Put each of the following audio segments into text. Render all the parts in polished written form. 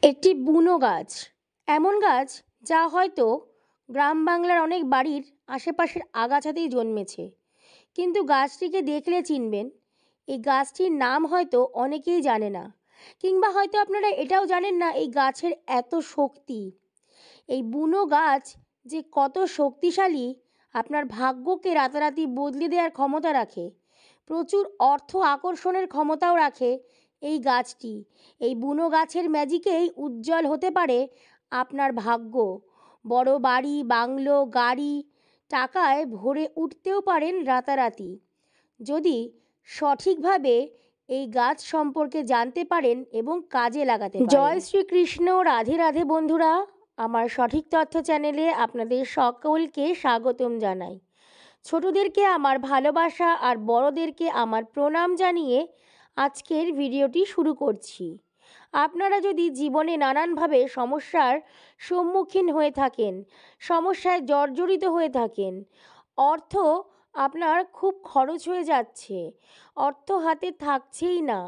একটি বুনো গাছ এমন গাছ যা হয়তো গ্রাম বাংলার অনেক বাড়ির আশেপাশের আগাছাতেই জন্মেছে, কিন্তু গাছটিকে দেখলে চিনবেন। এই গাছটির নাম হয়তো অনেকেই জানে না, কিংবা হয়তো আপনারা এটাও জানেন না এই গাছের এত শক্তি। এই বুনো গাছ যে কত শক্তিশালী, আপনার ভাগ্যকে রাতারাতি বদলে দেওয়ার ক্ষমতা রাখে, প্রচুর অর্থ আকর্ষণের ক্ষমতাও রাখে এই গাছটি। এই বুনো গাছের ম্যাজিকেই উজ্জ্বল হতে পারে আপনার ভাগ্য। বড় বাড়ি, বাংলো, গাড়ি, টাকায় ভরে উঠতেও পারেন রাতারাতি, যদি সঠিকভাবে এই গাছ সম্পর্কে জানতে পারেন এবং কাজে লাগাতে পারেন। জয় শ্রীকৃষ্ণ, রাধে রাধে বন্ধুরা, আমার সঠিক তথ্য চ্যানেলে আপনাদের সকলকে স্বাগতম জানাই। ছোটদেরকে আমার ভালোবাসা আর বড়দেরকে আমার প্রণাম জানিয়ে আজকের ভিডিওটি শুরু করছি। আপনারা যদি জীবনে নানানভাবে সমস্যার সম্মুখীন হয়ে থাকেন, সমস্যায় জর্জরিত হয়ে থাকেন, অর্থ আপনার খুব খরচ হয়ে যাচ্ছে, অর্থ হাতে থাকছেই না,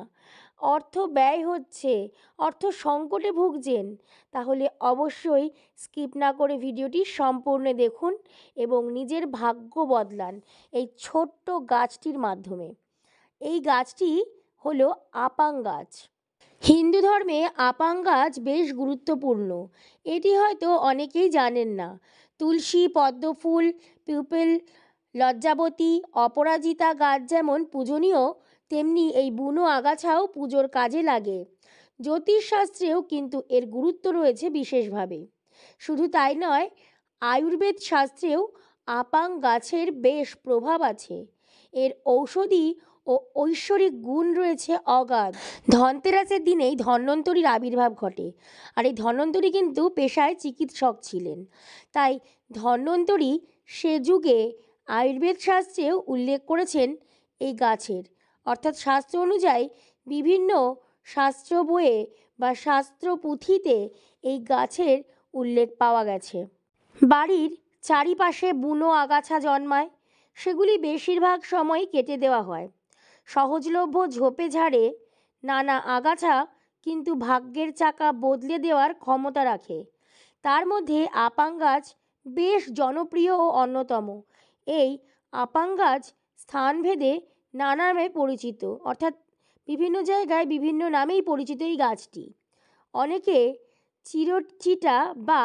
অর্থ ব্যয় হচ্ছে, অর্থ সংকটে ভুগছেন, তাহলে অবশ্যই স্কিপ না করে ভিডিওটি সম্পূর্ণ দেখুন এবং নিজের ভাগ্য বদলান এই ছোট্ট গাছটির মাধ্যমে। এই গাছটি হলো আপাং গাছ। হিন্দু ধর্মে আপাং গাছ বেশ গুরুত্বপূর্ণ, এটি হয়তো অনেকেই জানেন না। তুলসী, পদ্মফুল, পিপল, লজ্জাবতী, অপরাজিতা গাছ যেমন পূজনীয়, তেমনি এই বুনো আগাছাও পুজোর কাজে লাগে। জ্যোতিষশাস্ত্রেও কিন্তু এর গুরুত্ব রয়েছে বিশেষভাবে। শুধু তাই নয়, আয়ুর্বেদ শাস্ত্রেও আপাং গাছের বেশ প্রভাব আছে। এর ঔষধি ও ঐশ্বরিক গুণ রয়েছে অগাধ। ধনতেরাসের দিনেই ধন্বন্তরীর আবির্ভাব ঘটে, আর এই ধন্বন্তরী কিন্তু পেশায় চিকিৎসক ছিলেন। তাই ধন্বন্তরী সে যুগে আয়ুর্বেদ শাস্ত্রেও উল্লেখ করেছেন এই গাছের, অর্থাৎ শাস্ত্র অনুযায়ী বিভিন্ন শাস্ত্র বইয়ে বা শাস্ত্র পুঁথিতে এই গাছের উল্লেখ পাওয়া গেছে। বাড়ির চারিপাশে বুনো আগাছা জন্মায়, সেগুলি বেশিরভাগ সময় কেটে দেওয়া হয়। সহজলভ্য ঝোপে ঝাড়ে নানা আগাছা কিন্তু ভাগ্যের চাকা বদলে দেওয়ার ক্ষমতা রাখে। তার মধ্যে আপাং গাছ বেশ জনপ্রিয় ও অন্যতম। এই আপাং গাছ স্থানভেদে নানা নামে পরিচিত, অর্থাৎ বিভিন্ন জায়গায় বিভিন্ন নামেই পরিচিত এই গাছটি। অনেকে চিরচিটা বা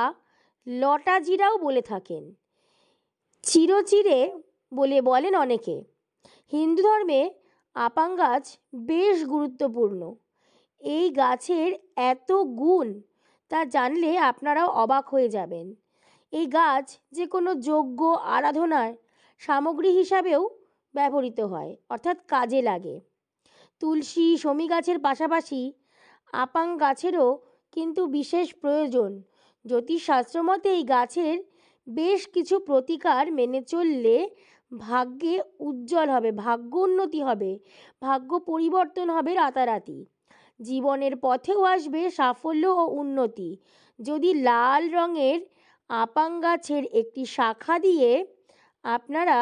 লটা জিরাও বলে থাকেন, চিরচিরে বলে বলেন অনেকে। হিন্দু ধর্মে আপাং গাছ বেশ গুরুত্বপূর্ণ। এই গাছের এত গুণ তা জানলে আপনারাও অবাক হয়ে যাবেন। এই গাছ যে কোনো যজ্ঞ আরাধনার সামগ্রী হিসাবেও ব্যবহৃত হয়, অর্থাৎ কাজে লাগে। তুলসী, শমী গাছের পাশাপাশি আপাং গাছেরও কিন্তু বিশেষ প্রয়োজন। জ্যোতিষশাস্ত্র মতে এই গাছের বেশ কিছু প্রতিকার মেনে চললে ভাগ্যে উজ্জ্বল হবে, ভাগ্য উন্নতি হবে, ভাগ্য পরিবর্তন হবে রাতারাতি। জীবনের পথেও আসবে সাফল্য ও উন্নতি। যদি লাল রঙের আপাং গাছের একটি শাখা দিয়ে আপনারা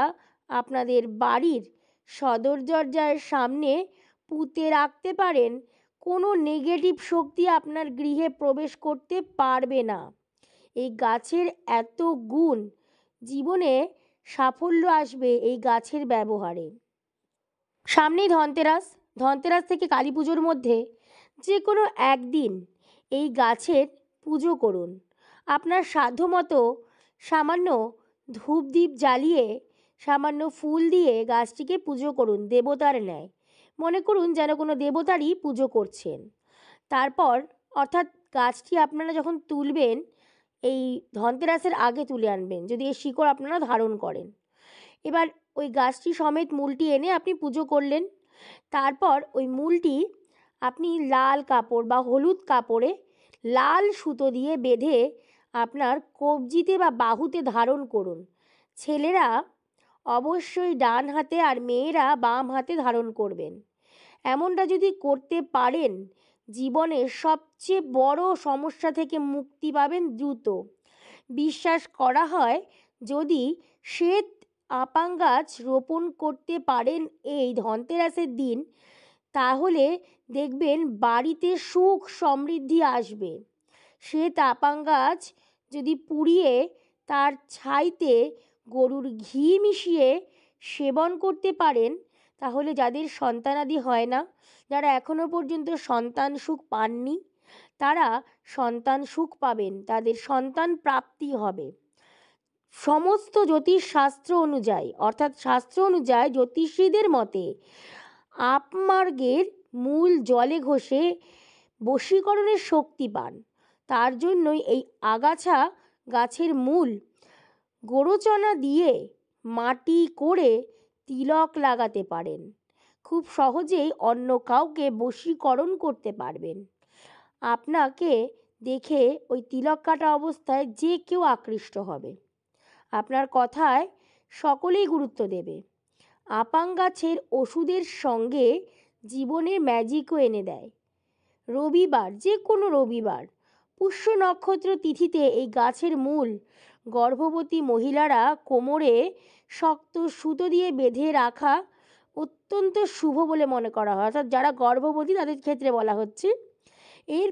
আপনাদের বাড়ির সদর দরজার সামনে পুঁতে রাখতে পারেন, কোনো নেগেটিভ শক্তি আপনার গৃহে প্রবেশ করতে পারবে না। এই গাছের এত গুণ, জীবনে সাফল্য আসবে এই গাছের ব্যবহারে। সামনেই ধনতেরাস, ধনতেরাস থেকে কালী পুজোর মধ্যে যে কোনো একদিন এই গাছের পুজো করুন। আপনার সাধ্যমতো সামান্য ধূপদীপ জ্বালিয়ে সামান্য ফুল দিয়ে গাছটিকে পুজো করুন দেবতার ন্যায়। মনে করুন যেন কোনো দেবতারই পুজো করছেন। তারপর অর্থাৎ গাছটি আপনারা যখন তুলবেন, এই ধনতেরাসের আগে তুলে আনবেন যদি এই শিকড় আপনারা ধারণ করেন। এবার ওই গাছটি সমেত মূলটি এনে আপনি পুজো করলেন। তারপর ওই মূলটি আপনি লাল কাপড় বা হলুদ কাপড়ে লাল সুতো দিয়ে বেঁধে আপনার কবজিতে বা বাহুতে ধারণ করুন। ছেলেরা অবশ্যই ডান হাতে আর মেয়েরা বাম হাতে ধারণ করবেন। এমনটা যদি করতে পারেন, জীবনে সবচেয়ে বড় সমস্যা থেকে মুক্তি পাবেন দ্রুত। বিশ্বাস করা হয় যদি শ্বেত আপাং গাছ রোপণ করতে পারেন এই ধনতেরাসের দিন, তাহলে দেখবেন বাড়িতে সুখ সমৃদ্ধি আসবে। সে তাপাং গাছ যদি পুড়িয়ে তার ছাইতে গরুর ঘি মিশিয়ে সেবন করতে পারেন, তাহলে যাদের সন্তানাদি হয় না, যারা এখনও পর্যন্ত সন্তান সুখ পাননি, তারা সন্তান সুখ পাবেন, তাদের সন্তান প্রাপ্তি হবে। সমস্ত জ্যোতিষশাস্ত্র অনুযায়ী, অর্থাৎ শাস্ত্র অনুযায়ী জ্যোতিষীদের মতে আপমার্গের মূল জলে ঘষে বশীকরণের শক্তি পান। তার জন্যই এই আগাছা গাছের মূল গোরচনা দিয়ে মাটি করে তিলক লাগাতে পারেন। খুব সহজেই অন্য কাউকে বশীকরণ করতে পারবেন। আপনাকে দেখে ওই তিলক কাটা অবস্থায় যে কেউ আকৃষ্ট হবে, আপনার কথায় সকলেই গুরুত্ব দেবে। আপাং গাছের ওষুধের সঙ্গে জীবনের ম্যাজিকও এনে দেয়। রবিবার, যে কোনো রবিবার পুষ্য নক্ষত্র তিথিতে এই গাছের মূল গর্ভবতী মহিলারা কোমরে শক্ত সুতো দিয়ে বেঁধে রাখা অত্যন্ত শুভ বলে মনে করা হয়। অর্থাৎ যারা গর্ভবতী তাদের ক্ষেত্রে বলা হচ্ছে। এর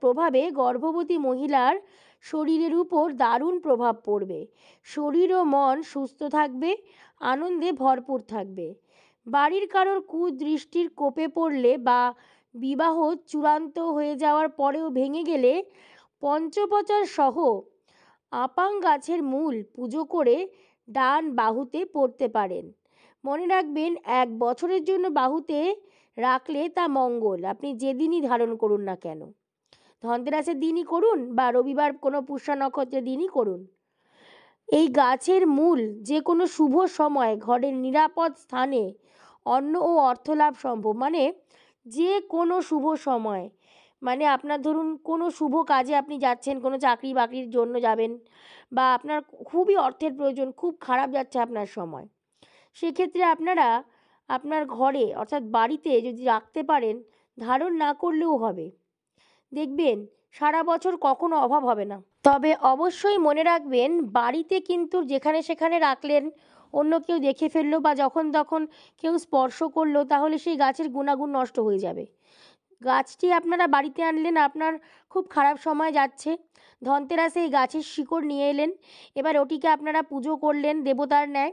প্রভাবে গর্ভবতী মহিলার শরীরের উপর দারুণ প্রভাব পড়বে। শরীর ও মন সুস্থ থাকবে, আনন্দে ভরপুর থাকবে। বাড়ির কারোর কুদৃষ্টির কোপে পড়লে বা বিবাহ চূড়ান্ত হয়ে যাওয়ার পরেও ভেঙে গেলে পঞ্চপ্রচার সহ আপাং গাছের মূল পুজো করে ডান বাহুতে পড়তে পারেন। মনে রাখবেন, 1 বছরের জন্য বাহুতে রাখলে তা মঙ্গল। আপনি যেদিনই ধারণ করুন না কেন, ধনতেরাসের দিনই করুন বা রবিবার কোনো পুষ্যা নক্ষত্রের দিনই করুন, এই গাছের মূল যে কোনো শুভ সময় ঘরের নিরাপদ স্থানে অন্ন ও অর্থলাভ সম্ভব। মানে যে কোনো শুভ সময়, মানে আপনার ধরুন কোনো শুভ কাজে আপনি যাচ্ছেন, কোনো চাকরি বাকরির জন্য যাবেন, বা আপনার খুবই অর্থের প্রয়োজন, খুব খারাপ যাচ্ছে আপনার সময়, সেক্ষেত্রে আপনারা আপনার ঘরে অর্থাৎ বাড়িতে যদি রাখতে পারেন, ধারণ না করলেও হবে, দেখবেন সারা বছর কখনো অভাব হবে না। তবে অবশ্যই মনে রাখবেন, বাড়িতে কিন্তু যেখানে সেখানে রাখলেন, অন্য কেউ দেখে ফেললো বা যখন তখন কেউ স্পর্শ করলো, তাহলে সেই গাছের গুণাগুণ নষ্ট হয়ে যাবে। গাছটি আপনারা বাড়িতে আনলেন, আপনার খুব খারাপ সময় যাচ্ছে, ধনতেরাসে এই গাছের শিকড় নিয়ে এলেন, এবার ওটিকে আপনারা পুজো করলেন দেবতার ন্যায়,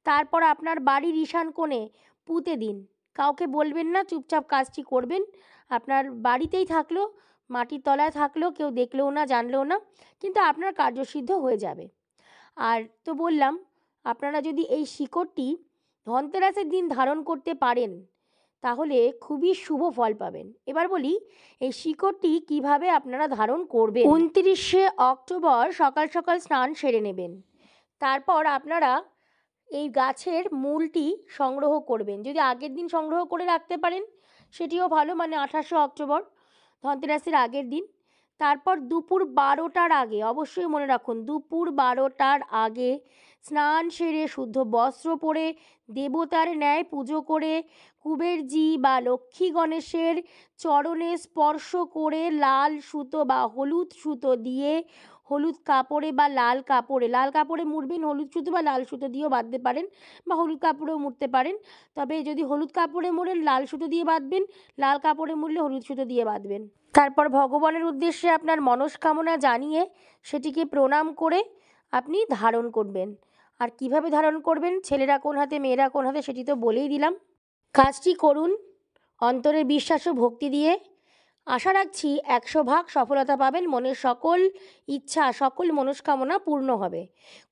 তারপর আপনার বাড়ির ঈশান কোণে পুঁতে দিন। কাউকে বলবেন না, চুপচাপ কাজটি করবেন, আপনার বাড়িতেই থাকলো, মাটির তলায় থাকলেও কেউ দেখলেও না, জানলেও না, কিন্তু আপনার কার্যসিদ্ধ হয়ে যাবে। আর তো বললাম, আপনারা যদি এই শিকড়টি ধনতেরাসের দিন ধারণ করতে পারেন, তাহলে খুবই শুভ ফল পাবেন। এবার বলি এই শিকড়টি কিভাবে আপনারা ধারণ করবেন। 29শে অক্টোবর সকাল সকাল স্নান সেরে নেবেন। তারপর আপনারা এই গাছের মূলটি সংগ্রহ করবেন। যদি আগের দিন সংগ্রহ করে রাখতে পারেন সেটিও ভালো, মানে 28শে অক্টোবর ধনতেরাসের আগের দিন। তারপর দুপুর 12টার আগে, অবশ্যই মনে রাখুন, দুপুর 12টার আগে স্নান সেরে শুদ্ধ বস্ত্র পরে দেবতার ন্যায় পুজো করে কুবেরজি বা লক্ষ্মী গণেশের চরণে স্পর্শ করে লাল সুতো বা হলুদ সুতো দিয়ে, হলুদ কাপড়ে বা লাল কাপড়ে মুড়বেন, হলুদ সুতো বা লাল সুতো দিয়েও বাঁধতে পারেন বা হলুদ কাপড়েও মুড়তে পারেন। তবে যদি হলুদ কাপড়ে মোড়েন লাল সুতো দিয়ে বাঁধবেন, লাল কাপড়ে মুড়লে হলুদ সুতো দিয়ে বাঁধবেন। তারপর ভগবানের উদ্দেশ্যে আপনার মনস্কামনা জানিয়ে সেটিকে প্রণাম করে আপনি ধারণ করবেন। আর কিভাবে ধারণ করবেন, ছেলেরা কোন হাতে মেয়েরা কোন হাতে, সেটি তো বলেই দিলাম। কাজটি করুন অন্তরের বিশ্বাস ও ভক্তি দিয়ে। আশা রাখছি 100% সফলতা পাবেন, মনের সকল ইচ্ছা সকল মনস্কামনা পূর্ণ হবে।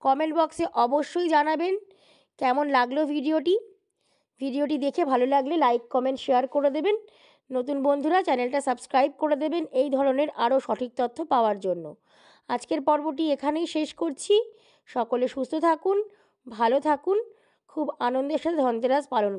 কমেন্ট বক্সে অবশ্যই জানাবেন কেমন লাগলো ভিডিওটি দেখে ভালো লাগলে লাইক কমেন্ট শেয়ার করে দেবেন। নতুন বন্ধুরা চ্যানেলটা সাবস্ক্রাইব করে দেবেন এই ধরনের আরও সঠিক তথ্য পাওয়ার জন্য। আজকের পর্বটি এখানেই শেষ করছি। সকলে সুস্থ থাকুন, ভালো থাকুন, খুব আনন্দের সাথে ধনতেরাস পালন